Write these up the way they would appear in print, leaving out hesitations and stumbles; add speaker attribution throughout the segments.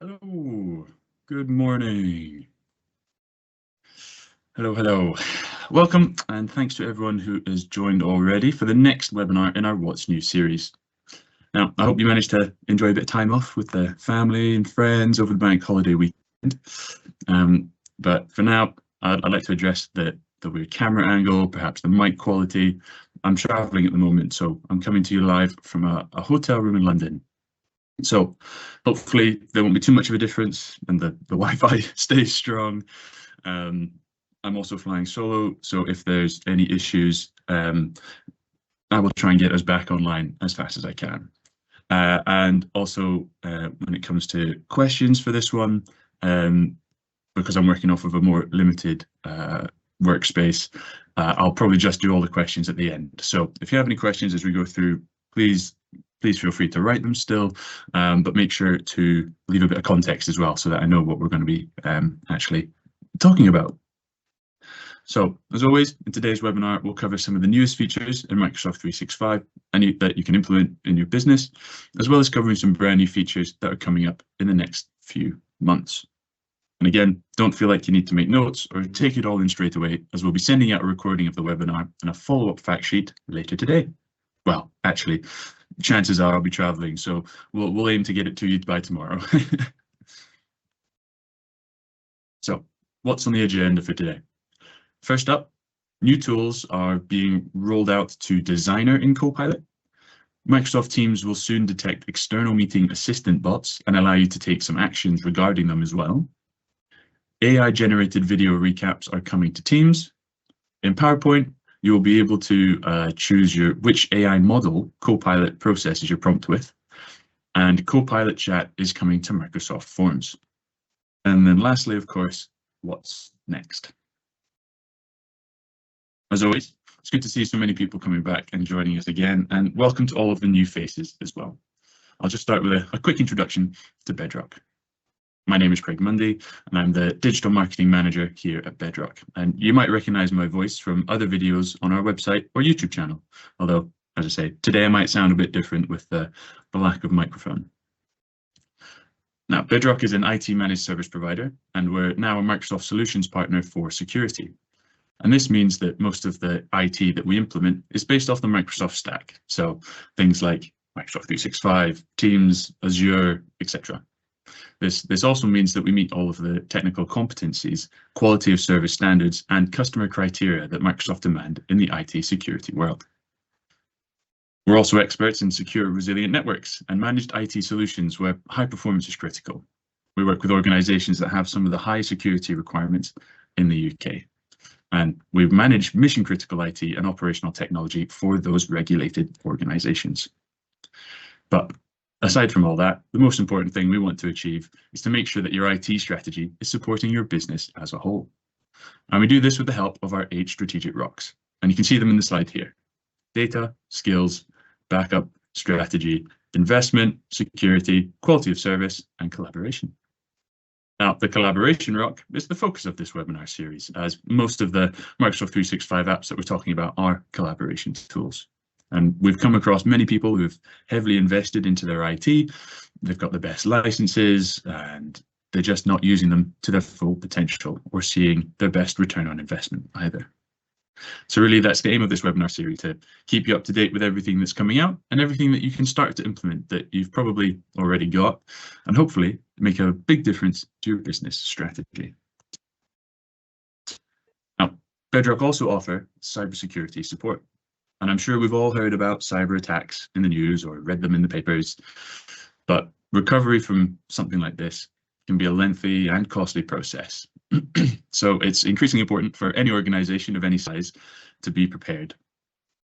Speaker 1: Hello, good morning. Hello. Welcome, and thanks to everyone who has joined already for the next webinar in our What's New series. Now, I hope you managed to enjoy a bit of time off with the family and friends over the bank holiday weekend. But for now, I'd like to address the weird camera angle, perhaps the mic quality. I'm traveling at the moment, so I'm coming to you live from a hotel room in London. So hopefully there won't be too much of a difference and the Wi-Fi stays strong. I'm also flying solo, so if there's any issues, I will try and get us back online as fast as I can. And also, when it comes to questions for this one, because I'm working off of a more limited workspace, I'll probably just do all the questions at the end. So if you have any questions as we go through, please feel free to write them still, but make sure to leave a bit of context as well so that I know what we're going to be actually talking about. So, as always, in today's webinar, we'll cover some of the newest features in Microsoft 365 that you can implement in your business, as well as covering some brand new features that are coming up in the next few months. And again, don't feel like you need to make notes or take it all in straight away, as we'll be sending out a recording of the webinar and a follow-up fact sheet later today. Well, actually, chances are I'll be traveling, so we'll aim to get it to you by tomorrow. So, what's on the agenda for today? First up, new tools are being rolled out to Designer in Copilot. Microsoft Teams will soon detect external meeting assistant bots and allow you to take some actions regarding them as well. AI-generated video recaps are coming to Teams. In PowerPoint, you will be able to choose which AI model Copilot processes your prompt with. And Copilot Chat is coming to Microsoft Forms. And then lastly, of course, what's next? As always, it's good to see so many people coming back and joining us again, and welcome to all of the new faces as well. I'll just start with a quick introduction to Bedroq. My name is Craig Mundy, and I'm the Digital Marketing Manager here at Bedroq. And you might recognize my voice from other videos on our website or YouTube channel, although, as I say, today I might sound a bit different with the lack of microphone. Now, Bedroq is an IT managed service provider, and we're now a Microsoft Solutions partner for security. And this means that most of the IT that we implement is based off the Microsoft stack. So things like Microsoft 365, Teams, Azure, etc. This also means that we meet all of the technical competencies, quality of service standards, and customer criteria that Microsoft demand in the IT security world. We're also experts in secure, resilient networks and managed IT solutions where high performance is critical. We work with organizations that have some of the high security requirements in the UK. And we've managed mission critical IT and operational technology for those regulated organizations. But aside from all that, the most important thing we want to achieve is to make sure that your IT strategy is supporting your business as a whole. And we do this with the help of our 8 strategic rocks. And you can see them in the slide here: data, skills, backup, strategy, investment, security, quality of service, and collaboration. Now, the collaboration rock is the focus of this webinar series, as most of the Microsoft 365 apps that we're talking about are collaboration tools. And we've come across many people who've heavily invested into their IT. They've got the best licenses and they're just not using them to their full potential or seeing their best return on investment either. So really, that's the aim of this webinar series, to keep you up to date with everything that's coming out and everything that you can start to implement that you've probably already got, and hopefully make a big difference to your business strategy. Now, Bedroq also offer cybersecurity support. And I'm sure we've all heard about cyber attacks in the news or read them in the papers, but recovery from something like this can be a lengthy and costly process. So it's increasingly important for any organization of any size to be prepared,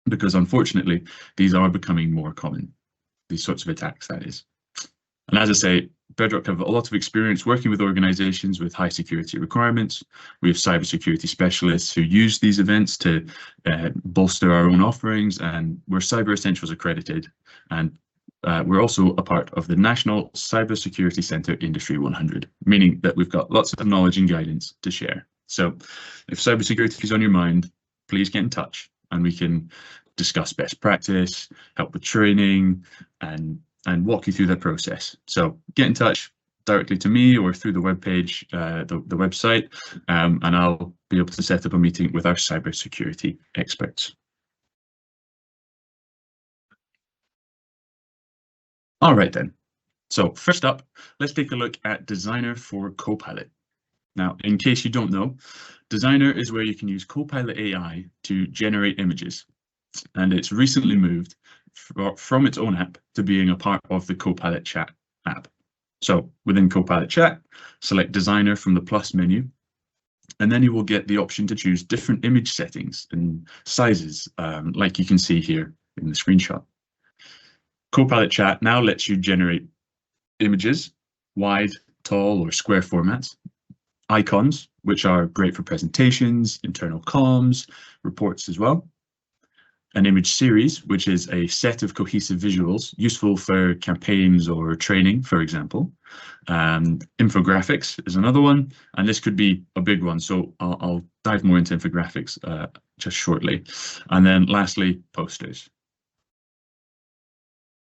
Speaker 1: because unfortunately, these are becoming more common, these sorts of attacks, that is. And as I say, Bedroq have a lot of experience working with organizations with high security requirements. We have cybersecurity specialists who use these events to bolster our own offerings, and we're Cyber Essentials accredited. And we're also a part of the National Cybersecurity Centre Industry 100, meaning that we've got lots of knowledge and guidance to share. So if cybersecurity is on your mind, please get in touch and we can discuss best practice, help with training, and walk you through that process. So get in touch, directly to me or through the webpage, the website, and I'll be able to set up a meeting with our cybersecurity experts. All right then. So first up, let's take a look at Designer for Copilot. Now, in case you don't know, Designer is where you can use Copilot AI to generate images, and it's recently moved from its own app to being a part of the Copilot Chat app. So within Copilot Chat, select Designer from the plus menu, and then you will get the option to choose different image settings and sizes, like you can see here in the screenshot. Copilot Chat now lets you generate images, wide, tall, or square formats, icons, which are great for presentations, internal comms, reports as well, an image series, which is a set of cohesive visuals useful for campaigns or training, for example. Infographics is another one, and this could be a big one, so I'll dive more into infographics just shortly. And then lastly, posters.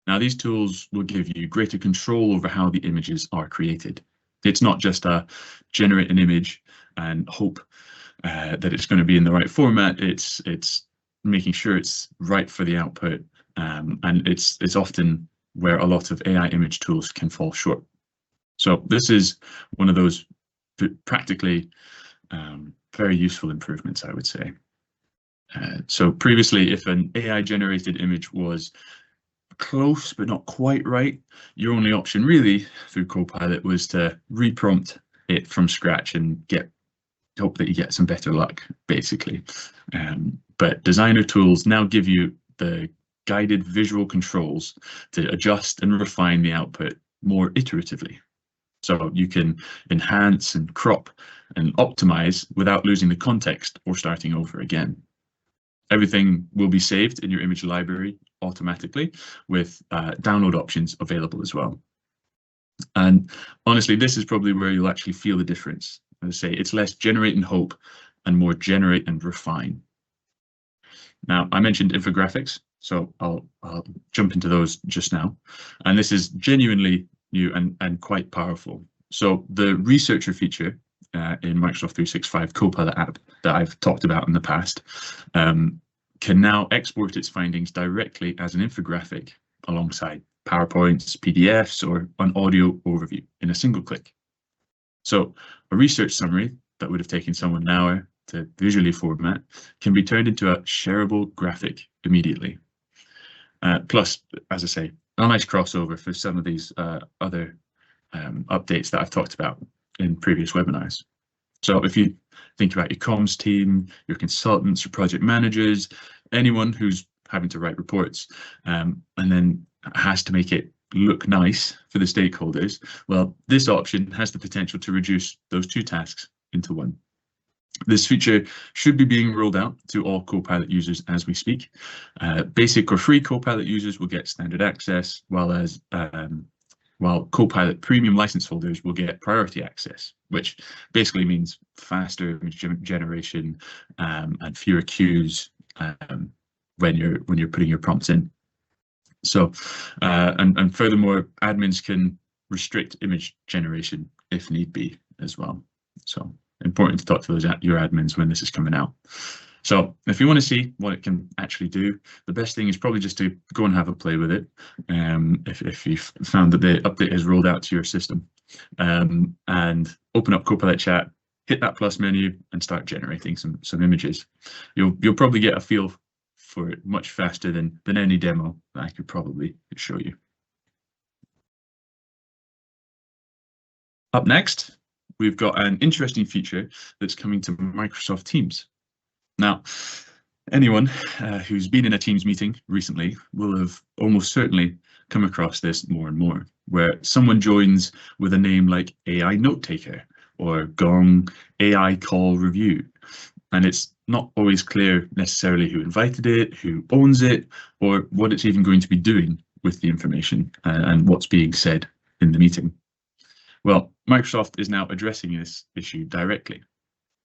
Speaker 1: Now, these tools will give you greater control over how the images are created. It's not just a generate an image and hope that it's going to be in the right format. It's making sure it's right for the output, and it's often where a lot of AI image tools can fall short. So this is one of those practically very useful improvements, I would say. So previously, if an AI generated image was close but not quite right, your only option really through Copilot was to reprompt it from scratch and hope that you get some better luck, basically. But designer tools now give you the guided visual controls to adjust and refine the output more iteratively. So you can enhance and crop and optimize without losing the context or starting over again. Everything will be saved in your image library automatically with download options available as well. And honestly, this is probably where you'll actually feel the difference. As I say, it's less generate and hope and more generate and refine. Now, I mentioned infographics, so I'll jump into those just now. And this is genuinely new and quite powerful. So the researcher feature in Microsoft 365 Copilot app that I've talked about in the past can now export its findings directly as an infographic alongside PowerPoints, PDFs, or an audio overview in a single click. So a research summary that would have taken someone an hour to visually format can be turned into a shareable graphic immediately. Plus, as I say, a nice crossover for some of these other updates that I've talked about in previous webinars. So if you think about your comms team, your consultants, your project managers, anyone who's having to write reports and then has to make it look nice for the stakeholders, well, this option has the potential to reduce those two tasks into one. This feature should be being rolled out to all Copilot users as we speak. Basic or free Copilot users will get standard access, while Copilot premium license holders will get priority access, which basically means faster image generation and fewer queues when you're putting your prompts in. So, and furthermore, admins can restrict image generation if need be as well. So important to talk to your admins when this is coming out. So if you want to see what it can actually do, the best thing is probably just to go and have a play with it. If you've found that the update has rolled out to your system, and open up Copilot Chat, hit that plus menu, and start generating some images. You'll probably get a feel for it much faster than any demo that I could probably show you. Up next, we've got an interesting feature that's coming to Microsoft Teams. Now, anyone who's been in a Teams meeting recently will have almost certainly come across this more and more, where someone joins with a name like AI Note Taker or Gong AI Call Review. And it's not always clear necessarily who invited it, who owns it, or what it's even going to be doing with the information and what's being said in the meeting. Well, Microsoft is now addressing this issue directly.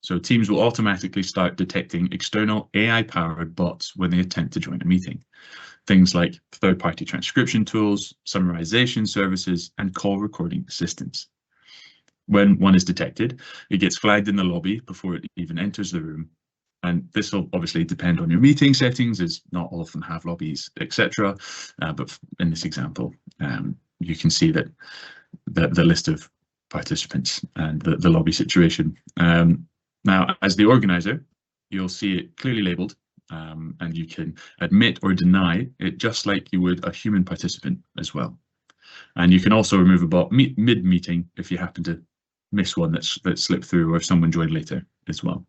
Speaker 1: So Teams will automatically start detecting external AI-powered bots when they attempt to join a meeting. Things like third-party transcription tools, summarization services, and call recording assistants. When one is detected, it gets flagged in the lobby before it even enters the room. And this will obviously depend on your meeting settings, as not all of them have lobbies, etc. But in this example, you can see that the list of participants and the lobby situation. Now, as the organizer, you'll see it clearly labeled, and you can admit or deny it just like you would a human participant as well. And you can also remove a bot mid-meeting if you happen to miss one that slipped through or if someone joined later as well.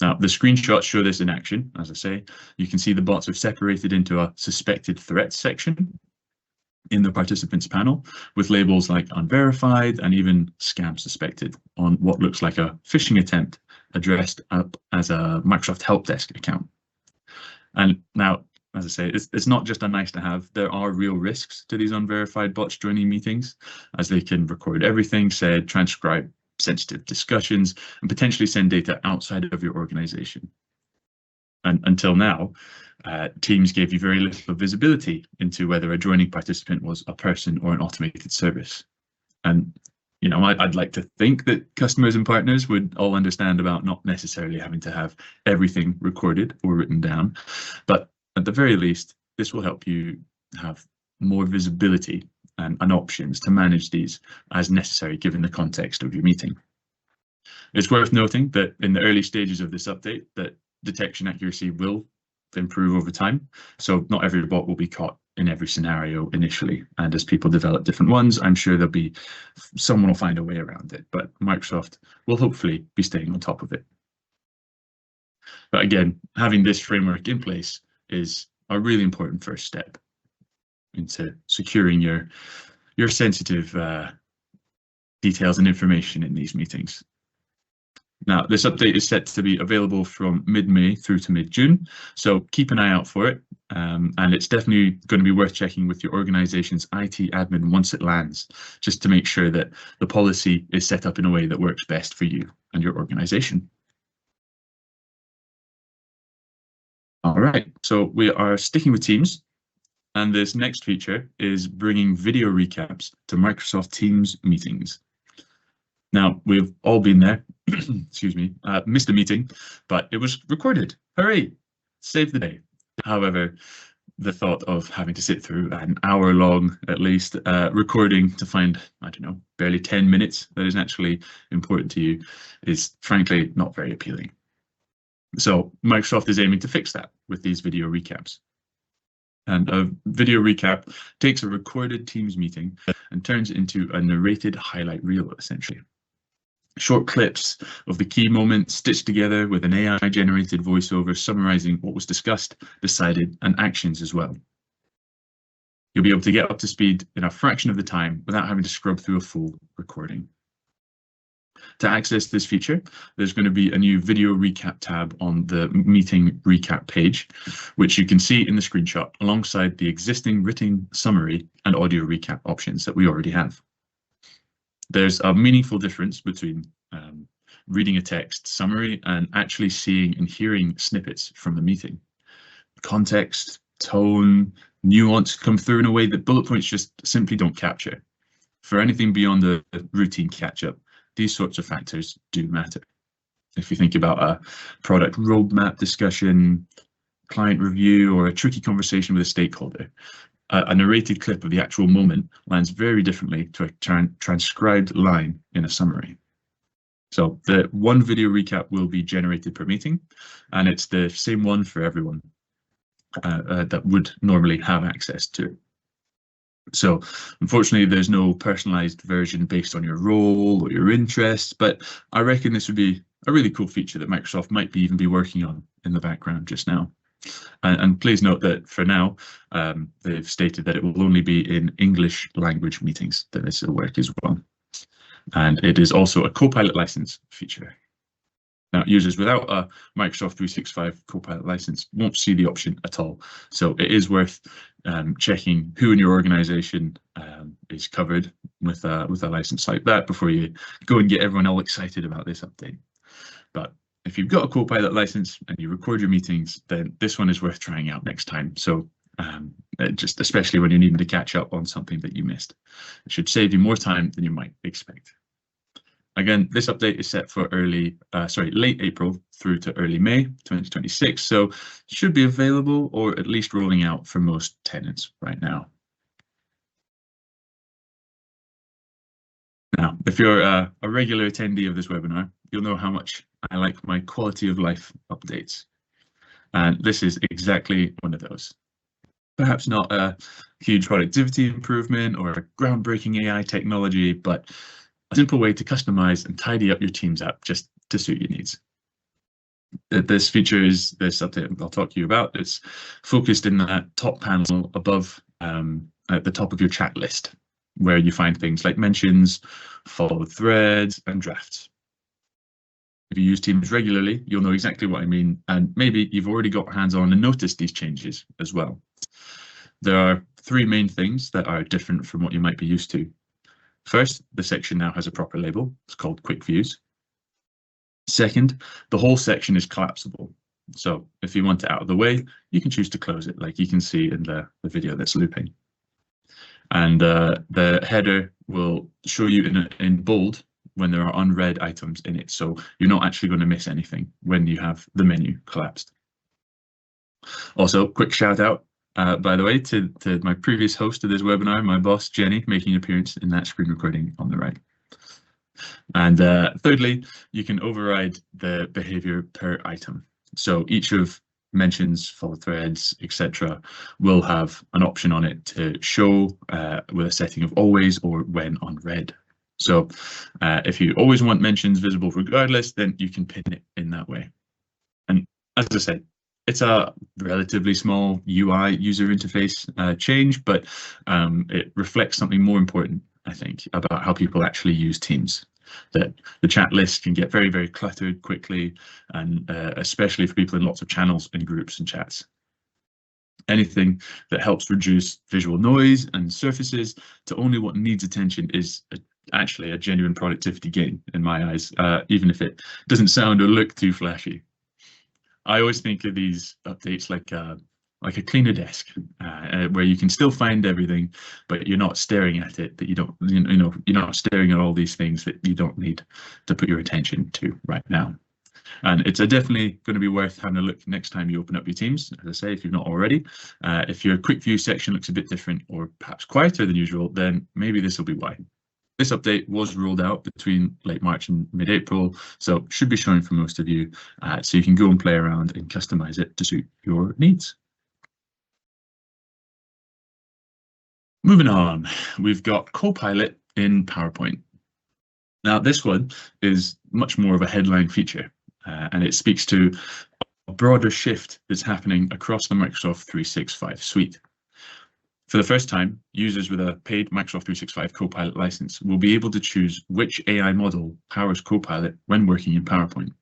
Speaker 1: Now, the screenshots show this in action. As I say, you can see the bots are separated into a suspected threats section in the participants panel with labels like unverified and even scam suspected on what looks like a phishing attempt addressed up as a Microsoft help desk account. And now, as I say, it's not just a nice to have. There are real risks to these unverified bots joining meetings, as they can record everything said, transcribe sensitive discussions, and potentially send data outside of your organization. And until now, Teams gave you very little visibility into whether a joining participant was a person or an automated service. And you know, I'd like to think that customers and partners would all understand about not necessarily having to have everything recorded or written down, but at the very least, this will help you have more visibility and options to manage these as necessary given the context of your meeting. It's worth noting that in the early stages of this update, that detection accuracy will improve over time. So not every bot will be caught in every scenario initially. And as people develop different ones, I'm sure someone will find a way around it, but Microsoft will hopefully be staying on top of it. But again, having this framework in place is a really important first step into securing your sensitive details and information in these meetings. Now, this update is set to be available from mid-May through to mid-June, so keep an eye out for it. And it's definitely going to be worth checking with your organization's IT admin once it lands, just to make sure that the policy is set up in a way that works best for you and your organization. All right, so we are sticking with Teams, and this next feature is bringing video recaps to Microsoft Teams meetings. Now, we've all been there, excuse me, missed a meeting, but it was recorded. Hooray, save the day. However, the thought of having to sit through an hour-long, at least, recording to find, I don't know, barely 10 minutes that is actually important to you is frankly not very appealing. So Microsoft is aiming to fix that with these video recaps. And a video recap takes a recorded Teams meeting and turns it into a narrated highlight reel, essentially. Short clips of the key moments stitched together with an AI-generated voiceover summarizing what was discussed, decided, and actions as well. You'll be able to get up to speed in a fraction of the time without having to scrub through a full recording. To access this feature, there's going to be a new video recap tab on the meeting recap page, which you can see in the screenshot alongside the existing written summary and audio recap options that we already have. There's a meaningful difference between reading a text summary and actually seeing and hearing snippets from the meeting. Context, tone, nuance come through in a way that bullet points just simply don't capture. For anything beyond a routine catch-up, these sorts of factors do matter. If you think about a product roadmap discussion, client review, or a tricky conversation with a stakeholder, a narrated clip of the actual moment lands very differently to a transcribed line in a summary. So the one video recap will be generated per meeting, and it's the same one for everyone that would normally have access to it. So unfortunately, there's no personalized version based on your role or your interests, but I reckon this would be a really cool feature that Microsoft might even be working on in the background just now. And please note that for now, they've stated that it will only be in English language meetings that this will work as well. And it is also a Copilot license feature. Now, users without a Microsoft 365 Copilot license won't see the option at all. So it is worth checking who in your organization is covered with a license like that before you go and get everyone all excited about this update. But if you've got a Copilot license and you record your meetings, then this one is worth trying out next time. So just especially when you're needing to catch up on something that you missed. It should save you more time than you might expect. Again, this update is set for late April through to early May 2026, so should be available or at least rolling out for most tenants right now. Now, if you're a regular attendee of this webinar, you'll know how much I like my quality of life updates. And this is exactly one of those. Perhaps not a huge productivity improvement or a groundbreaking AI technology, but a simple way to customize and tidy up your Teams app just to suit your needs. This feature is this update I'll talk to you about. It's focused in that top panel above at the top of your chat list, where you find things like mentions, followed threads, and drafts. If you use Teams regularly, you'll know exactly what I mean, and maybe you've already got hands-on and noticed these changes as well. There are three main things that are different from what you might be used to. First, the section now has a proper label. It's called Quick Views. Second, the whole section is collapsible. So if you want it out of the way, you can choose to close it, like you can see in the video that's looping. And the header will show you in bold when there are unread items in it. So you're not actually going to miss anything when you have the menu collapsed. Also, quick shout out, by the way, to my previous host of this webinar, my boss, Jenny, making an appearance in that screen recording on the right. And thirdly, you can override the behavior per item. So each of mentions, follow threads, etc. will have an option on it to show with a setting of always or when unread. So if you always want mentions visible regardless, then you can pin it in that way. And as I said, it's a relatively small UI user interface change, but it reflects something more important, I think, about how people actually use Teams. That the chat list can get very, very cluttered quickly, and especially for people in lots of channels and groups and chats. Anything that helps reduce visual noise and surfaces to only what needs attention is actually a genuine productivity gain in my eyes, even if it doesn't sound or look too flashy. I always think of these updates like a cleaner desk, where you can still find everything, but you're not staring at it. That you're not staring at all these things that you don't need to put your attention to right now. And it's definitely going to be worth having a look next time you open up your Teams. As I say, if you've not already, if your quick view section looks a bit different or perhaps quieter than usual, then maybe this will be why. This update was rolled out between late March and mid-April, so should be showing for most of you, so you can go and play around and customize it to suit your needs. Moving on, we've got Copilot in PowerPoint. Now, this one is much more of a headline feature, and it speaks to a broader shift that's happening across the Microsoft 365 suite. For the first time, users with a paid Microsoft 365 Copilot license will be able to choose which AI model powers Copilot when working in PowerPoint.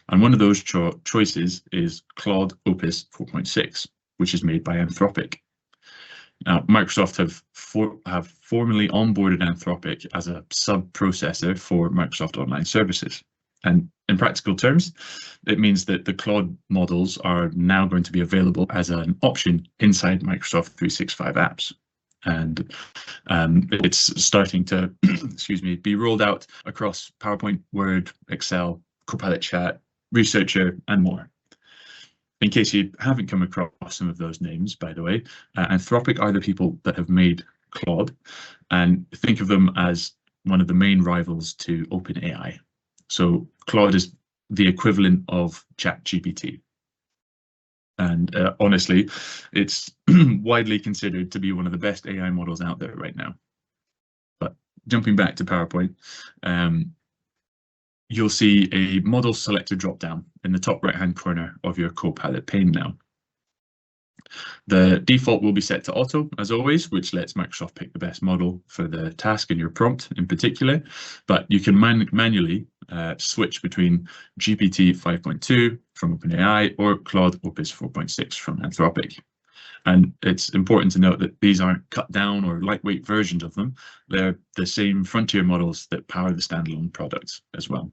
Speaker 1: And one of those choices is Claude Opus 4.6, which is made by Anthropic. Now, Microsoft have formally onboarded Anthropic as a sub-processor for Microsoft Online Services. And in practical terms, it means that the Claude models are now going to be available as an option inside Microsoft 365 apps. And it's starting to, be rolled out across PowerPoint, Word, Excel, Copilot Chat, Researcher, and more. In case you haven't come across some of those names, by the way, Anthropic are the people that have made Claude, and think of them as one of the main rivals to OpenAI. So Claude is the equivalent of ChatGPT. And honestly, it's widely considered to be one of the best AI models out there right now. But jumping back to PowerPoint, you'll see a model selector drop-down in the top right-hand corner of your Copilot pane now. The default will be set to auto, as always, which lets Microsoft pick the best model for the task in your prompt in particular, but you can manually switch between GPT 5.2 from OpenAI or Claude Opus 4.6 from Anthropic. And it's important to note that these aren't cut down or lightweight versions of them. They're the same frontier models that power the standalone products as well.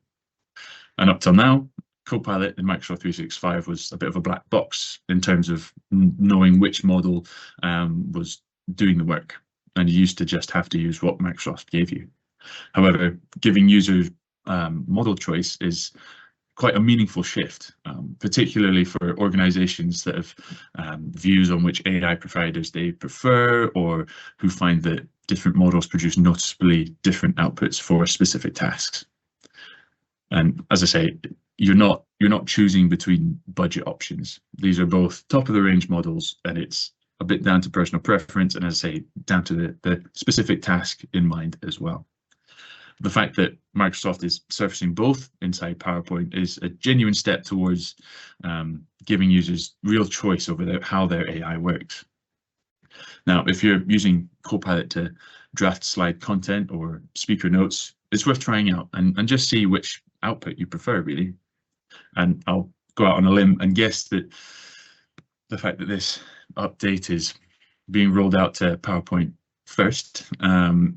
Speaker 1: And up till now, Copilot in Microsoft 365 was a bit of a black box in terms of knowing which model was doing the work. And you used to just have to use what Microsoft gave you. However, giving users model choice is quite a meaningful shift, particularly for organizations that have views on which AI providers they prefer, or who find that different models produce noticeably different outputs for specific tasks. And as I say, you're not choosing between budget options. These are both top of the range models, and it's a bit down to personal preference, and as I say, down to the specific task in mind as well. The fact that Microsoft is surfacing both inside PowerPoint is a genuine step towards giving users real choice over how their AI works. Now, if you're using Copilot to draft slide content or speaker notes, it's worth trying out and just see which output you prefer, really. And I'll go out on a limb and guess that the fact that this update is being rolled out to PowerPoint first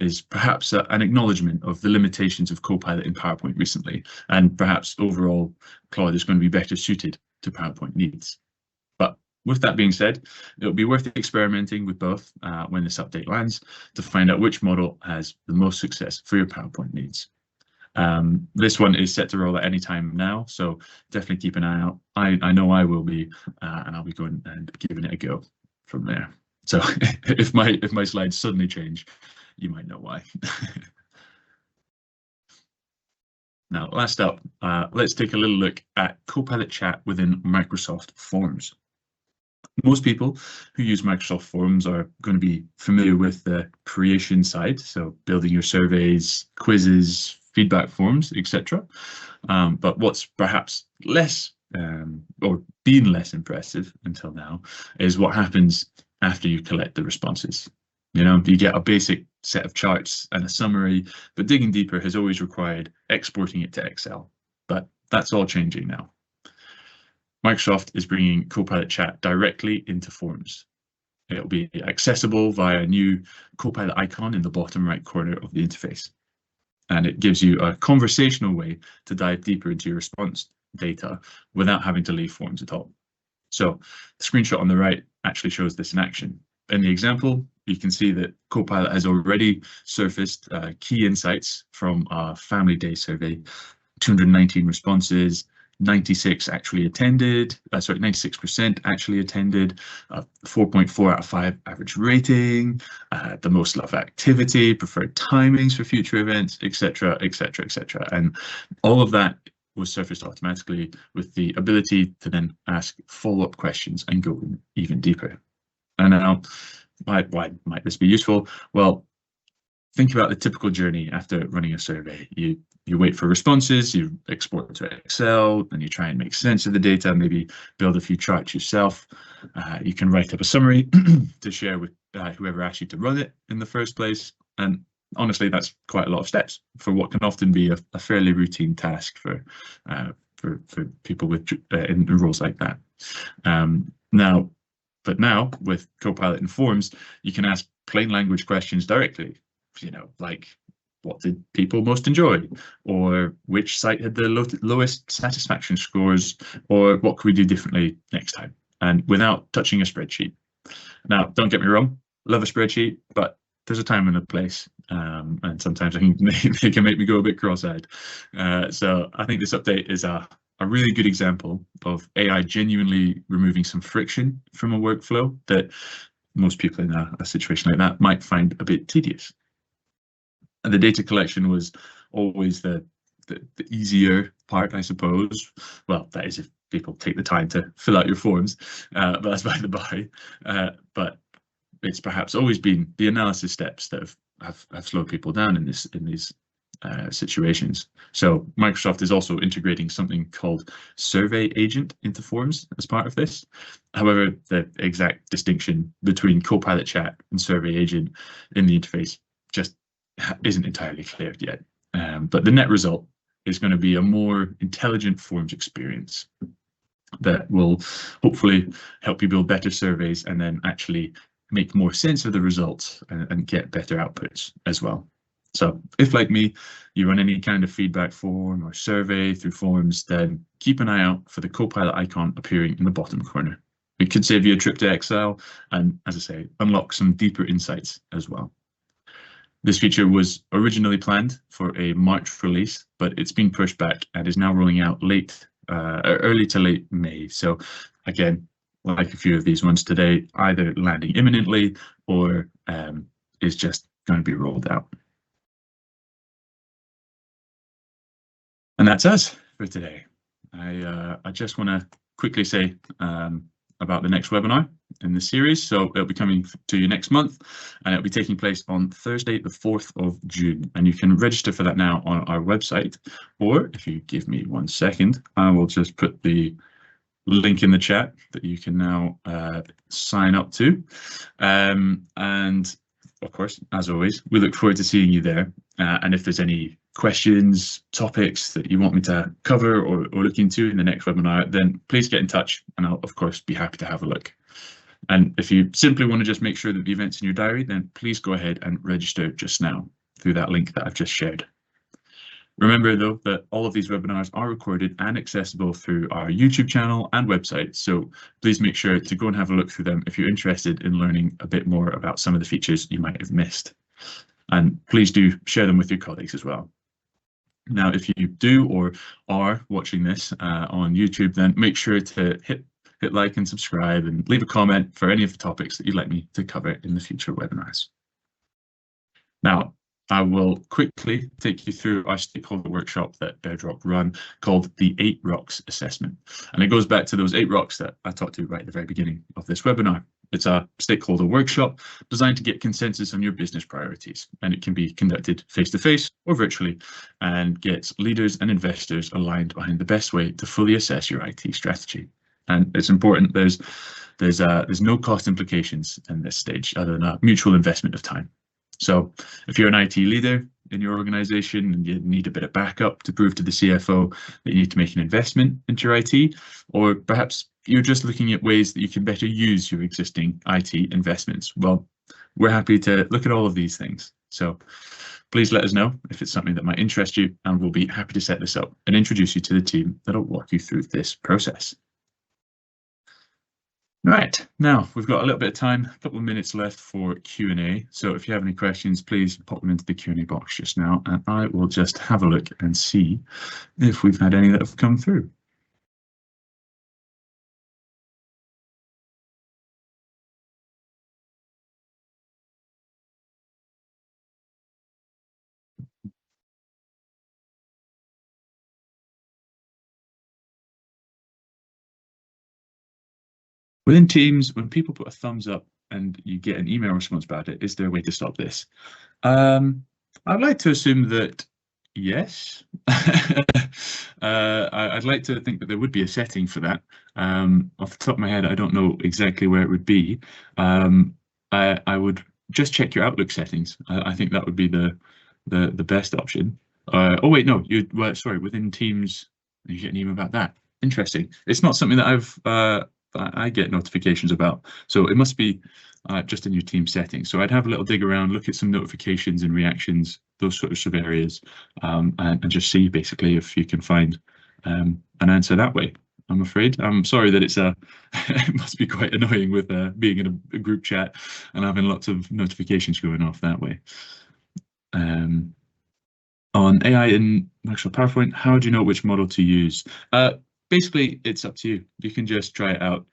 Speaker 1: is perhaps an acknowledgement of the limitations of Copilot in PowerPoint recently, and perhaps overall Claude is going to be better suited to PowerPoint needs. But with that being said, it'll be worth experimenting with both when this update lands to find out which model has the most success for your PowerPoint needs. This one is set to roll at any time now, so definitely keep an eye out. I know I will be, and I'll be going and giving it a go from there. So if my slides suddenly change, you might know why. Now, last up, let's take a little look at Copilot Chat within Microsoft Forms. Most people who use Microsoft Forms are going to be familiar with the creation side, so building your surveys, quizzes, feedback forms, etc. But what's perhaps less or been less impressive until now is what happens after you collect the responses. You get a basic set of charts and a summary, but digging deeper has always required exporting it to Excel. But that's all changing now. Microsoft is bringing Copilot Chat directly into Forms. It'll be accessible via a new Copilot icon in the bottom right corner of the interface. And it gives you a conversational way to dive deeper into your response data without having to leave Forms at all. So the screenshot on the right actually shows this in action. In the example, you can see that Copilot has already surfaced key insights from our Family Day survey, 219 responses, 96% actually attended, 4.4 out of 5 average rating, the most loved activity, preferred timings for future events, etc., etc., etc. And all of that was surfaced automatically with the ability to then ask follow-up questions and go even deeper. And now, why might this be useful? Well, think about the typical journey after running a survey. You wait for responses, you export it to Excel, and you try and make sense of the data, maybe build a few charts yourself. You can write up a summary to share with whoever asked you to run it in the first place. And honestly, that's quite a lot of steps for what can often be a fairly routine task for people with in roles like that. Now with Copilot in Forms, you can ask plain language questions directly. Like, what did people most enjoy, or which site had the lowest satisfaction scores, or what could we do differently next time, and without touching a spreadsheet. Now, don't get me wrong, love a spreadsheet, but there's a time and a place, and sometimes they can make me go a bit cross-eyed. So I think this update is a really good example of AI genuinely removing some friction from a workflow that most people in a situation like that might find a bit tedious. And the data collection was always the easier part, I suppose. Well, that is if people take the time to fill out your forms, but that's by the by. But it's perhaps always been the analysis steps that have slowed people down in these situations. So Microsoft is also integrating something called Survey Agent into Forms as part of this. However, the exact distinction between Copilot Chat and Survey Agent in the interface just isn't entirely clear yet. But the net result is going to be a more intelligent Forms experience that will hopefully help you build better surveys and then actually make more sense of the results and get better outputs as well. So if, like me, you run any kind of feedback form or survey through Forms, then keep an eye out for the Copilot icon appearing in the bottom corner. It could save you a trip to Excel and, as I say, unlock some deeper insights as well. This feature was originally planned for a March release, but it's been pushed back and is now rolling out early to late May. So again, like a few of these ones today, either landing imminently or is just going to be rolled out. And that's us for today. I just want to quickly say about the next webinar in the series. So it'll be coming to you next month, and it'll be taking place on Thursday, the 4th of June. And you can register for that now on our website, or if you give me 1 second, I will just put the link in the chat that you can now sign up to. And of course, as always, we look forward to seeing you there. And if there's any questions, topics that you want me to cover or look into in the next webinar, then please get in touch and I'll of course be happy to have a look. And if you simply want to just make sure that the event's in your diary, then please go ahead and register just now through that link that I've just shared. Remember though that all of these webinars are recorded and accessible through our YouTube channel and website, so please make sure to go and have a look through them if you're interested in learning a bit more about some of the features you might have missed. And please do share them with your colleagues as well. Now, if you do or are watching this on YouTube, then make sure to hit like and subscribe and leave a comment for any of the topics that you'd like me to cover in the future webinars. Now, I will quickly take you through our stakeholder workshop that Bedroq run called the 8 Rocks Assessment. And it goes back to those 8 rocks that I talked to right at the very beginning of this webinar. It's a stakeholder workshop designed to get consensus on your business priorities, and it can be conducted face-to-face or virtually and gets leaders and investors aligned behind the best way to fully assess your IT strategy. And it's important there's no cost implications in this stage other than a mutual investment of time. So if you're an IT leader in your organization and you need a bit of backup to prove to the CFO that you need to make an investment into your IT, or perhaps you're just looking at ways that you can better use your existing IT investments, well, we're happy to look at all of these things. So please let us know if it's something that might interest you, and we'll be happy to set this up and introduce you to the team that'll walk you through this process. Right, now we've got a little bit of time, a couple of minutes left for Q&A. So if you have any questions, please pop them into the Q&A box just now, and I will just have a look and see if we've had any that have come through. Within Teams, when people put a thumbs up and you get an email response about it, is there a way to stop this? I'd like to assume that yes. I'd like to think that there would be a setting for that. Off the top of my head, I don't know exactly where it would be. I would just check your Outlook settings. I think that would be the best option. Oh wait, no, sorry, within Teams, you get an email about that. Interesting. It's not something that I get notifications about, so it must be just in your team settings. So I'd have a little dig around, look at some notifications and reactions, those sorts of areas, and just see basically if you can find an answer that way. I'm afraid. I'm sorry that it's it must be quite annoying with being in a group chat and having lots of notifications going off that way. On AI in Microsoft PowerPoint, how do you know which model to use? Basically, it's up to you. You can just try it out,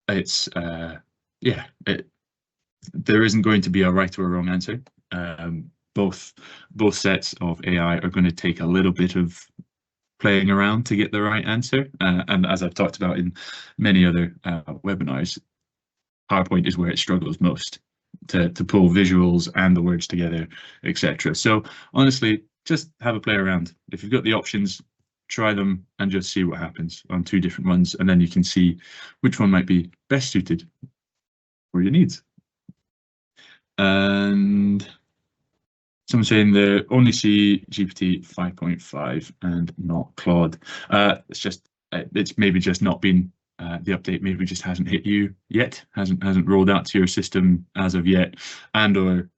Speaker 1: it's yeah. There isn't going to be a right or a wrong answer. Both sets of AI are going to take a little bit of playing around to get the right answer. And as I've talked about in many other webinars, PowerPoint is where it struggles most to pull visuals and the words together, etc. So honestly, just have a play around. If you've got the options, try them and just see what happens on 2 different ones, and then you can see which one might be best suited for your needs. And someone's saying they only see GPT 5.5 and not Claude. It's maybe just not been the update maybe just hasn't hit you yet, hasn't rolled out to your system as of yet, and or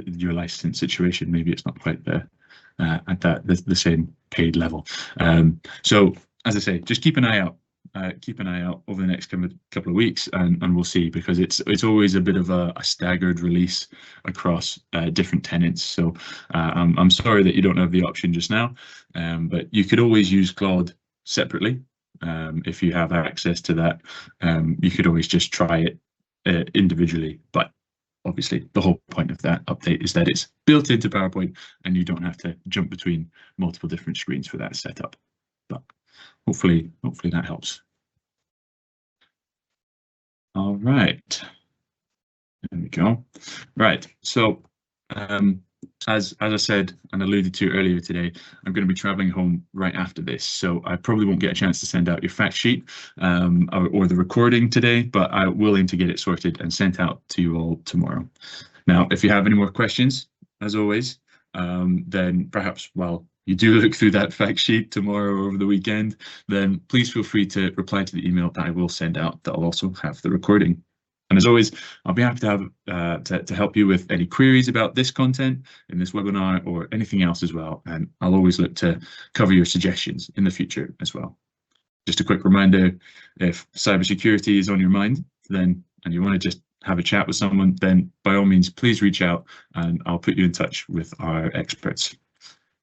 Speaker 1: your license situation, maybe it's not quite there at the same paid level. So as I say, just keep an eye out. keep an eye out over the next couple of weeks, and we'll see, because it's always a bit of a staggered release across different tenants. So I'm sorry that you don't have the option just now, but you could always use Claude separately. If you have access to that, you could always just try it individually. But obviously, the whole point of that update is that it's built into PowerPoint and you don't have to jump between multiple different screens for that setup. But hopefully that helps. All right, there we go. Right, so as I said and alluded to earlier today, I'm going to be traveling home right after this, so I probably won't get a chance to send out your fact sheet or the recording today, but I will aim to get it sorted and sent out to you all tomorrow. Now, if you have any more questions, as always, then perhaps while you do look through that fact sheet tomorrow or over the weekend, then please feel free to reply to the email that I will send out. That'll also have the recording. And as always, I'll be happy to have to help you with any queries about this content in this webinar or anything else as well. And I'll always look to cover your suggestions in the future as well. Just a quick reminder, if cybersecurity is on your mind, then and you want to just have a chat with someone, then by all means, please reach out and I'll put you in touch with our experts.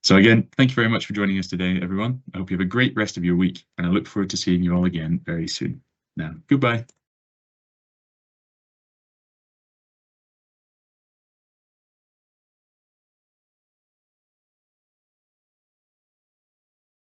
Speaker 1: So again, thank you very much for joining us today, everyone. I hope you have a great rest of your week, and I look forward to seeing you all again very soon. Now, goodbye.